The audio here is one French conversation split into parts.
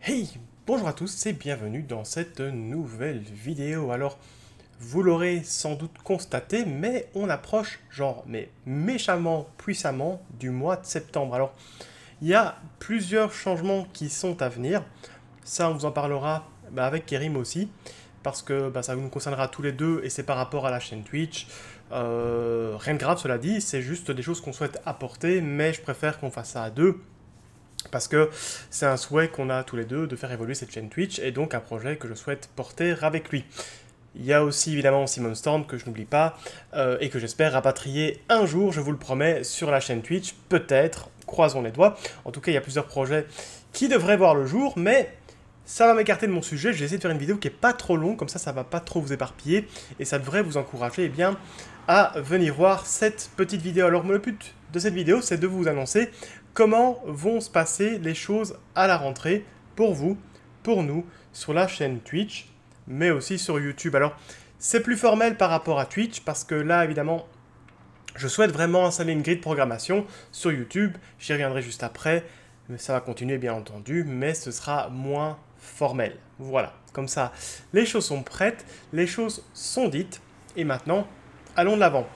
Hey, bonjour à tous et bienvenue dans cette nouvelle vidéo. Alors, vous l'aurez sans doute constaté, mais on approche, mais méchamment, puissamment, du mois de septembre. Alors, il y a plusieurs changements qui sont à venir. Ça, on vous en parlera avec Kerim aussi, parce que ça nous concernera tous les deux et c'est par rapport à la chaîne Twitch. Rien de grave, cela dit, c'est juste des choses qu'on souhaite apporter, mais je préfère qu'on fasse ça à deux. Parce que c'est un souhait qu'on a tous les deux de faire évoluer cette chaîne Twitch et donc un projet que je souhaite porter avec lui. Il y a aussi évidemment Simon Storm que je n'oublie pas et que j'espère rapatrier un jour, je vous le promets, sur la chaîne Twitch, peut-être, croisons les doigts. En tout cas, il y a plusieurs projets qui devraient voir le jour, mais ça va m'écarter de mon sujet. Je vais essayer de faire une vidéo qui n'est pas trop longue, comme ça va pas trop vous éparpiller et ça devrait vous encourager à venir voir cette petite vidéo. Alors le but de cette vidéo, c'est de vous annoncer comment vont se passer les choses à la rentrée pour vous, pour nous, sur la chaîne Twitch, mais aussi sur YouTube. Alors, c'est plus formel par rapport à Twitch, parce que là, évidemment, je souhaite vraiment installer une grille de programmation sur YouTube. J'y reviendrai juste après, mais ça va continuer, bien entendu, mais ce sera moins formel. Voilà, comme ça, les choses sont prêtes, les choses sont dites, et maintenant, allons de l'avant.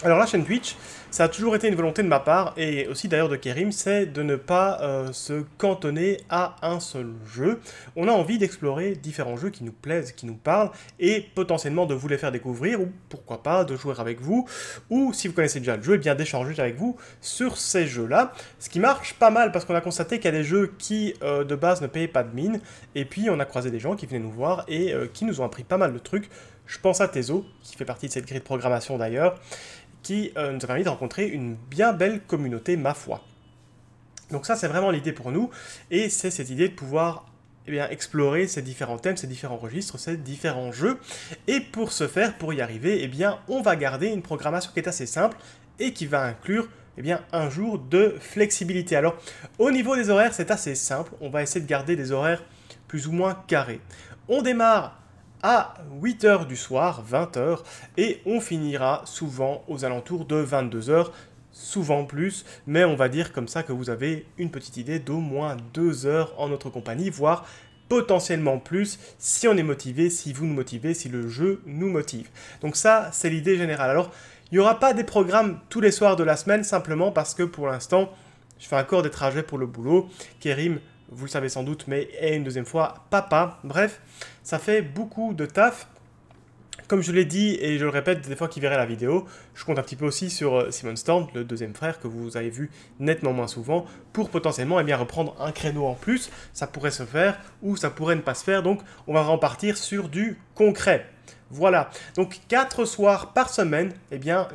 Alors la chaîne Twitch, ça a toujours été une volonté de ma part, et aussi d'ailleurs de Kerim, c'est de ne pas se cantonner à un seul jeu. On a envie d'explorer différents jeux qui nous plaisent, qui nous parlent, et potentiellement de vous les faire découvrir, ou pourquoi pas de jouer avec vous, ou si vous connaissez déjà le jeu, et bien d'échanger avec vous sur ces jeux-là. Ce qui marche pas mal, parce qu'on a constaté qu'il y a des jeux qui de base ne payaient pas de mine, et puis on a croisé des gens qui venaient nous voir, et qui nous ont appris pas mal de trucs. Je pense à Tezo, qui fait partie de cette grille de programmation d'ailleurs, qui nous a permis de rencontrer une bien belle communauté, ma foi. Donc ça, c'est vraiment l'idée pour nous, et c'est cette idée de pouvoir explorer ces différents thèmes, ces différents registres, ces différents jeux. Et pour ce faire, pour y arriver, on va garder une programmation qui est assez simple, et qui va inclure un jour de flexibilité. Alors, au niveau des horaires, c'est assez simple, on va essayer de garder des horaires plus ou moins carrés. On démarre à 8h du soir, 20h, et on finira souvent aux alentours de 22h, souvent plus, mais on va dire comme ça que vous avez une petite idée d'au moins 2 heures en notre compagnie, voire potentiellement plus, si on est motivé, si vous nous motivez, si le jeu nous motive. Donc ça, c'est l'idée générale. Alors, il n'y aura pas des programmes tous les soirs de la semaine, simplement parce que pour l'instant, je fais encore des trajets pour le boulot. Kerim, vous le savez sans doute, mais est une deuxième fois papa. Bref, ça fait beaucoup de taf. Comme je l'ai dit, et je le répète des fois qui verraient la vidéo, je compte un petit peu aussi sur Simon Storm, le deuxième frère que vous avez vu nettement moins souvent, pour potentiellement reprendre un créneau en plus. Ça pourrait se faire ou ça pourrait ne pas se faire, donc on va en partir sur du concret. Voilà, donc 4 soirs par semaine,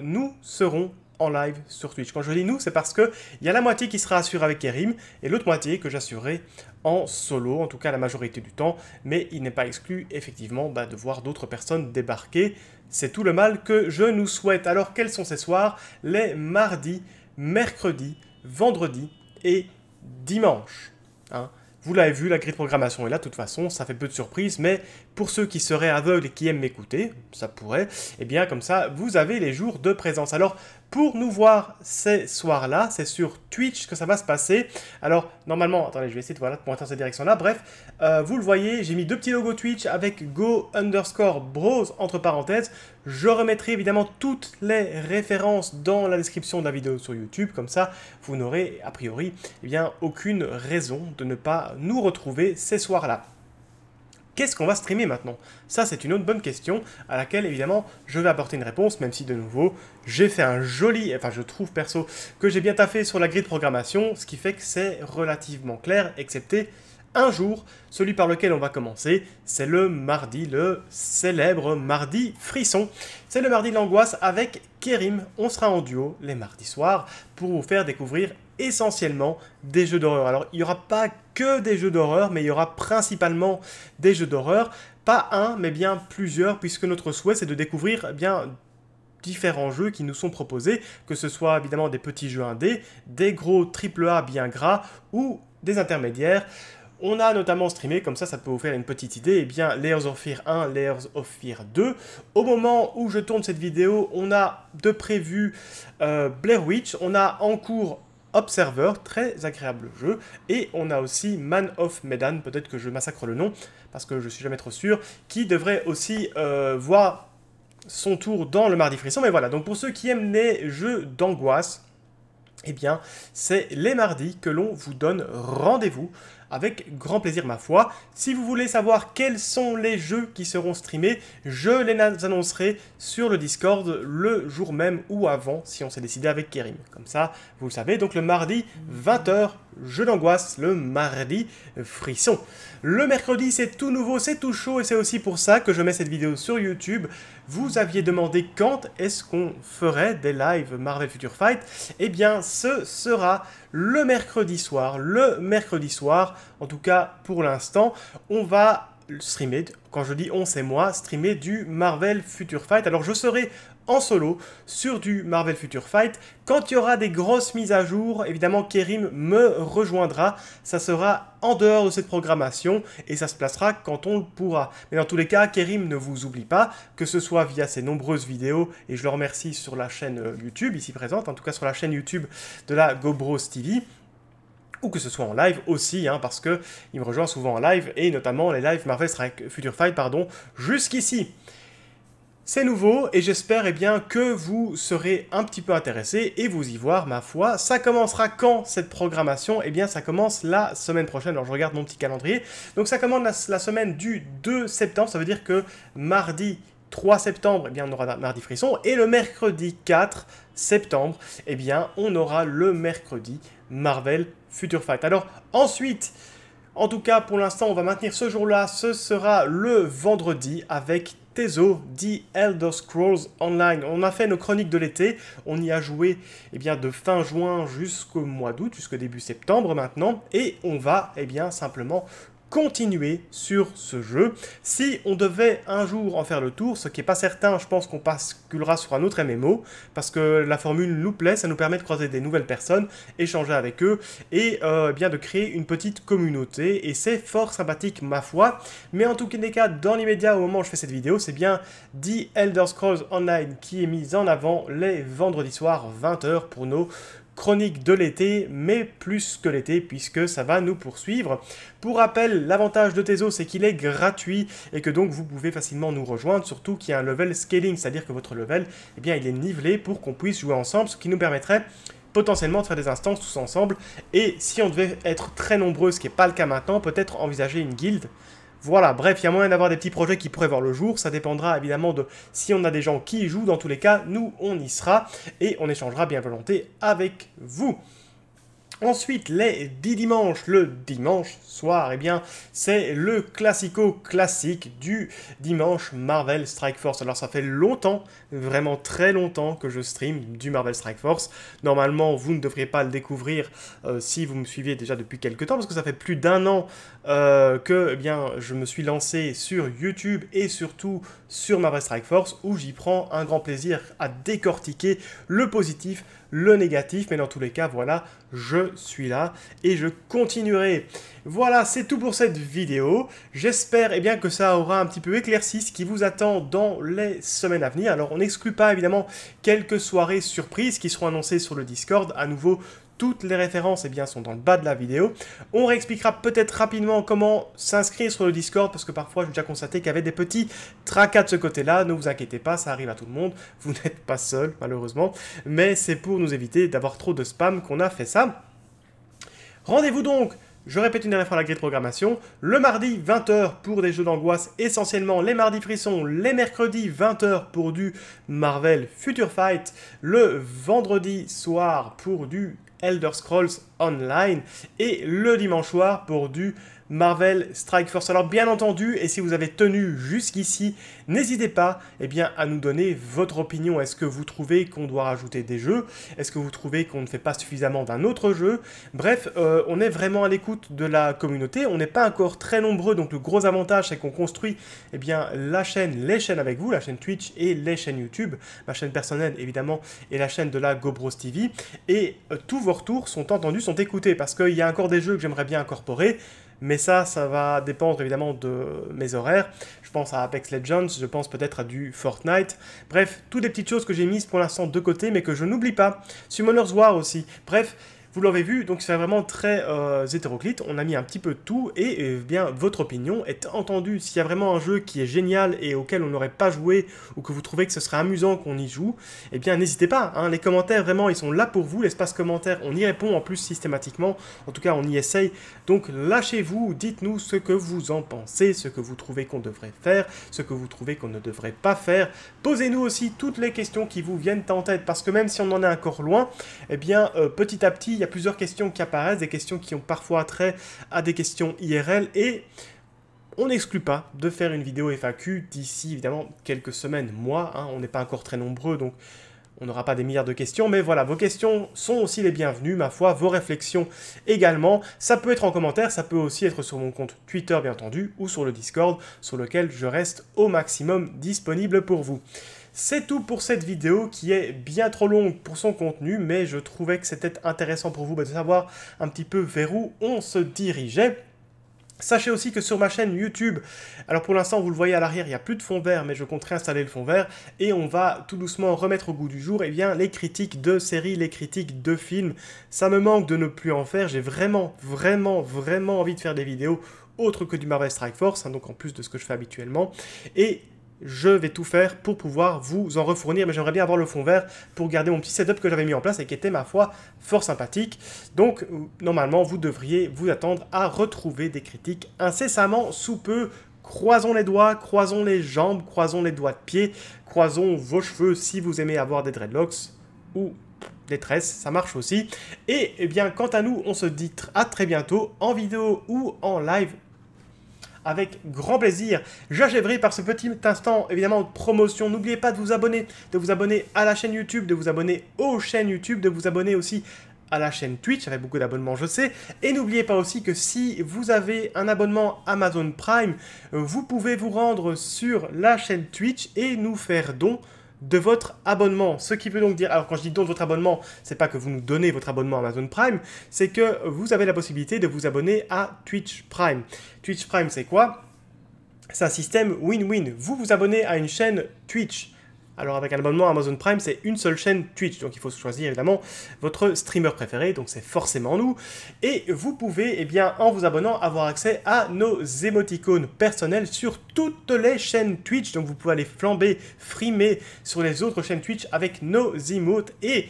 nous serons en live sur Twitch. Quand je dis nous, c'est parce qu'il y a la moitié qui sera assurée avec Kerim et l'autre moitié que j'assurerai en solo, en tout cas la majorité du temps, mais il n'est pas exclu effectivement de voir d'autres personnes débarquer. C'est tout le mal que je nous souhaite. Alors quels sont ces soirs? Les mardis, mercredis, vendredis et dimanche. Vous l'avez vu, la grille de programmation est là, de toute façon, ça fait peu de surprises, mais pour ceux qui seraient aveugles et qui aiment m'écouter, ça pourrait, comme ça, vous avez les jours de présence. Alors, pour nous voir ces soirs-là, c'est sur Twitch que ça va se passer. Alors, normalement, attendez, je vais essayer de pointer dans cette direction-là. Bref, vous le voyez, j'ai mis 2 petits logos Twitch avec go_bros entre parenthèses. Je remettrai évidemment toutes les références dans la description de la vidéo sur YouTube. Comme ça, vous n'aurez a priori aucune raison de ne pas nous retrouver ces soirs-là. Qu'est-ce qu'on va streamer maintenant? Ça, c'est une autre bonne question à laquelle, évidemment, je vais apporter une réponse, même si, de nouveau, j'ai fait un joli... Enfin, je trouve, perso, que j'ai bien taffé sur la grille de programmation, ce qui fait que c'est relativement clair, excepté un jour, celui par lequel on va commencer, c'est le mardi, le célèbre mardi frisson. C'est le mardi de l'angoisse avec Kerim. On sera en duo les mardis soirs pour vous faire découvrir essentiellement des jeux d'horreur. Alors, il n'y aura pas que des jeux d'horreur, mais il y aura principalement des jeux d'horreur. Pas un, mais bien plusieurs, puisque notre souhait, c'est de découvrir différents jeux qui nous sont proposés, que ce soit évidemment des petits jeux indés, des gros AAA bien gras ou des intermédiaires. On a notamment streamé, comme ça peut vous faire une petite idée, Layers of Fear 1, Layers of Fear 2. Au moment où je tourne cette vidéo, on a de prévu Blair Witch, on a en cours Observer, très agréable jeu. Et on a aussi Man of Medan, peut-être que je massacre le nom, parce que je suis jamais trop sûr, qui devrait aussi voir son tour dans le Mardi Frisson. Mais voilà, donc pour ceux qui aiment les jeux d'angoisse, eh bien, c'est les mardis que l'on vous donne rendez-vous, avec grand plaisir ma foi. Si vous voulez savoir quels sont les jeux qui seront streamés, je les annoncerai sur le Discord le jour même ou avant, si on s'est décidé avec Kérim. Comme ça, vous le savez, donc le mardi 20h, jeu d'angoisse, le mardi frisson. Le mercredi, c'est tout nouveau, c'est tout chaud, et c'est aussi pour ça que je mets cette vidéo sur YouTube. Vous aviez demandé quand est-ce qu'on ferait des lives Marvel Future Fight. Eh bien, ce sera le mercredi soir. Le mercredi soir, en tout cas pour l'instant, on va streamer, quand je dis on c'est moi, streamer du Marvel Future Fight. Alors je serai en solo sur du Marvel Future Fight. Quand il y aura des grosses mises à jour, évidemment Kérim me rejoindra. Ça sera en dehors de cette programmation et ça se placera quand on le pourra. Mais dans tous les cas, Kérim ne vous oublie pas, que ce soit via ses nombreuses vidéos, et je le remercie sur la chaîne YouTube ici présente, en tout cas sur la chaîne YouTube de la GoBros TV, ou que ce soit en live aussi, hein, parce qu'il me rejoint souvent en live, et notamment les lives Marvel Future Fight, pardon, jusqu'ici. C'est nouveau et j'espère bien que vous serez un petit peu intéressés et vous y voir, ma foi. Ça commencera quand cette programmation? Eh bien, ça commence la semaine prochaine. Alors, je regarde mon petit calendrier. Donc, ça commence la semaine du 2 septembre. Ça veut dire que mardi 3 septembre, eh bien, on aura Mardi Frisson. Et le mercredi 4 septembre, eh bien, on aura le mercredi Marvel Future Fight. Alors, ensuite, en tout cas, pour l'instant, on va maintenir ce jour-là. Ce sera le vendredi avec Tezo, The Elder Scrolls Online. On a fait nos chroniques de l'été, on y a joué eh bien, de fin juin jusqu'au mois d'août, jusqu'au début septembre maintenant, et on va eh bien, simplement continuer sur ce jeu. Si on devait un jour en faire le tour, ce qui n'est pas certain, je pense qu'on basculera sur un autre MMO, parce que la formule nous plaît, ça nous permet de croiser des nouvelles personnes, échanger avec eux, et bien de créer une petite communauté, et c'est fort sympathique ma foi. Mais en tout cas, dans l'immédiat, au moment où je fais cette vidéo, c'est bien The Elder Scrolls Online qui est mis en avant les vendredis soirs 20h pour nos chronique de l'été, mais plus que l'été, puisque ça va nous poursuivre. Pour rappel, l'avantage de Tezo, c'est qu'il est gratuit, et que donc vous pouvez facilement nous rejoindre, surtout qu'il y a un level scaling, c'est-à-dire que votre level, eh bien, il est nivelé pour qu'on puisse jouer ensemble, ce qui nous permettrait potentiellement de faire des instances tous ensemble, et si on devait être très nombreux, ce qui n'est pas le cas maintenant, peut-être envisager une guilde. Voilà, bref, il y a moyen d'avoir des petits projets qui pourraient voir le jour, ça dépendra évidemment de si on a des gens qui y jouent, dans tous les cas, nous on y sera, et on échangera bien volonté avec vous. Ensuite, les 10 dimanches, le dimanche soir, eh bien, c'est le classico classique du dimanche Marvel Strike Force. Alors, ça fait longtemps, vraiment très longtemps que je stream du Marvel Strike Force. Normalement, vous ne devriez pas le découvrir si vous me suivez déjà depuis quelques temps, parce que ça fait plus d'un an que eh bien, je me suis lancé sur YouTube et surtout sur Marvel Strike Force, où j'y prends un grand plaisir à décortiquer le positif, le négatif, mais dans tous les cas, voilà, je suis là et je continuerai. Voilà, c'est tout pour cette vidéo. J'espère eh bien, que ça aura un petit peu éclairci ce qui vous attend dans les semaines à venir. Alors, on n'exclut pas évidemment quelques soirées surprises qui seront annoncées sur le Discord. À nouveau, toutes les références eh bien, sont dans le bas de la vidéo. On réexpliquera peut-être rapidement comment s'inscrire sur le Discord, parce que parfois j'ai déjà constaté qu'il y avait des petits tracas de ce côté-là. Ne vous inquiétez pas, ça arrive à tout le monde. Vous n'êtes pas seul, malheureusement. Mais c'est pour nous éviter d'avoir trop de spam qu'on a fait ça. Rendez-vous donc, je répète une dernière fois la grille de programmation, le mardi 20h pour des jeux d'angoisse, essentiellement les mardis frissons, les mercredis 20h pour du Marvel Future Fight, le vendredi soir pour du Elder Scrolls Online et le dimanche soir pour du Marvel Strike Force. Alors bien entendu, et si vous avez tenu jusqu'ici, n'hésitez pas eh bien, à nous donner votre opinion. Est-ce que vous trouvez qu'on doit rajouter des jeux? Est-ce que vous trouvez qu'on ne fait pas suffisamment d'un autre jeu? Bref, on est vraiment à l'écoute de la communauté. On n'est pas encore très nombreux, donc le gros avantage c'est qu'on construit eh bien, la chaîne, les chaînes avec vous, la chaîne Twitch et les chaînes YouTube, ma chaîne personnelle évidemment et la chaîne de la GoBros TV. Et tous vos retours sont entendus, sont écoutés, parce qu'il y a encore des jeux que j'aimerais bien incorporer. Mais ça va dépendre évidemment de mes horaires. Je pense à Apex Legends, je pense peut-être à du Fortnite. Bref, toutes les petites choses que j'ai mises pour l'instant de côté, mais que je n'oublie pas. Summoner's War aussi. Bref, Vous l'avez vu, donc c'est vraiment très hétéroclite, on a mis un petit peu de tout, et bien votre opinion est entendue. S'il y a vraiment un jeu qui est génial et auquel on n'aurait pas joué, ou que vous trouvez que ce serait amusant qu'on y joue, eh bien n'hésitez pas, hein, les commentaires vraiment ils sont là pour vous, l'espace commentaire on y répond en plus systématiquement, en tout cas on y essaye, donc lâchez-vous, dites-nous ce que vous en pensez, ce que vous trouvez qu'on devrait faire, ce que vous trouvez qu'on ne devrait pas faire, posez-nous aussi toutes les questions qui vous viennent en tête, parce que même si on en est encore loin, eh bien petit à petit il y a plusieurs questions qui apparaissent, des questions qui ont parfois trait à des questions IRL, et on n'exclut pas de faire une vidéo FAQ d'ici évidemment quelques semaines, mois, hein, on n'est pas encore très nombreux, donc on n'aura pas des milliards de questions, mais voilà, vos questions sont aussi les bienvenues, ma foi, vos réflexions également. Ça peut être en commentaire, ça peut aussi être sur mon compte Twitter, bien entendu, ou sur le Discord, sur lequel je reste au maximum disponible pour vous. C'est tout pour cette vidéo qui est bien trop longue pour son contenu, mais je trouvais que c'était intéressant pour vous de savoir un petit peu vers où on se dirigeait. Sachez aussi que sur ma chaîne YouTube, alors pour l'instant vous le voyez à l'arrière, il n'y a plus de fond vert, mais je compte réinstaller le fond vert, et on va tout doucement remettre au goût du jour bien, les critiques de séries, les critiques de films. Ça me manque de ne plus en faire, j'ai vraiment envie de faire des vidéos autres que du Marvel Strike Force, hein, donc en plus de ce que je fais habituellement, et je vais tout faire pour pouvoir vous en refournir, mais j'aimerais bien avoir le fond vert pour garder mon petit setup que j'avais mis en place et qui était, ma foi, fort sympathique. Donc, normalement, vous devriez vous attendre à retrouver des critiques incessamment sous peu. Croisons les doigts, croisons les jambes, croisons les doigts de pied, croisons vos cheveux si vous aimez avoir des dreadlocks ou des tresses, ça marche aussi. Et eh bien, quant à nous, on se dit à très bientôt en vidéo ou en live. Avec grand plaisir. J'achèverai par ce petit instant, évidemment, de promotion. N'oubliez pas de vous abonner à la chaîne YouTube, de vous abonner aux chaînes YouTube, de vous abonner aussi à la chaîne Twitch, avec beaucoup d'abonnements, je sais. Et n'oubliez pas aussi que si vous avez un abonnement Amazon Prime, vous pouvez vous rendre sur la chaîne Twitch et nous faire don de votre abonnement. Ce qui veut donc dire, alors quand je dis don de votre abonnement, c'est pas que vous nous donnez votre abonnement Amazon Prime, c'est que vous avez la possibilité de vous abonner à Twitch Prime. Twitch Prime, c'est quoi? C'est un système win-win. Vous vous abonnez à une chaîne Twitch. Alors avec un abonnement Amazon Prime, c'est une seule chaîne Twitch, donc il faut choisir évidemment votre streamer préféré, donc c'est forcément nous. Et vous pouvez, eh bien, en vous abonnant, avoir accès à nos émoticônes personnels sur toutes les chaînes Twitch, donc vous pouvez aller flamber, frimer sur les autres chaînes Twitch avec nos emotes. Et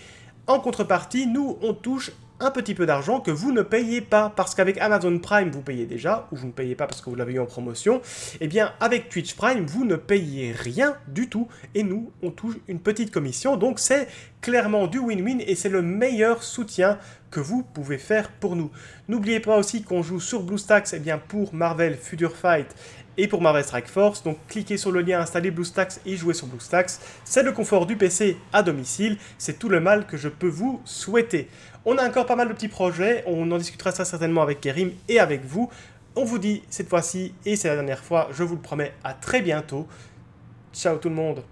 en contrepartie, nous, on touche un petit peu d'argent que vous ne payez pas, parce qu'avec Amazon Prime, vous payez déjà, ou vous ne payez pas parce que vous l'avez eu en promotion, et bien avec Twitch Prime, vous ne payez rien du tout, et nous, on touche une petite commission, donc c'est clairement du win-win, et c'est le meilleur soutien que vous pouvez faire pour nous. N'oubliez pas aussi qu'on joue sur BlueStacks, et bien pour Marvel Future Fight, et pour Marvel Strike Force, donc cliquez sur le lien, installez BlueStacks et jouez sur BlueStacks. C'est le confort du PC à domicile, c'est tout le mal que je peux vous souhaiter. On a encore pas mal de petits projets, on en discutera ça certainement avec Kerim et avec vous. On vous dit cette fois-ci, et c'est la dernière fois, je vous le promets, à très bientôt. Ciao tout le monde.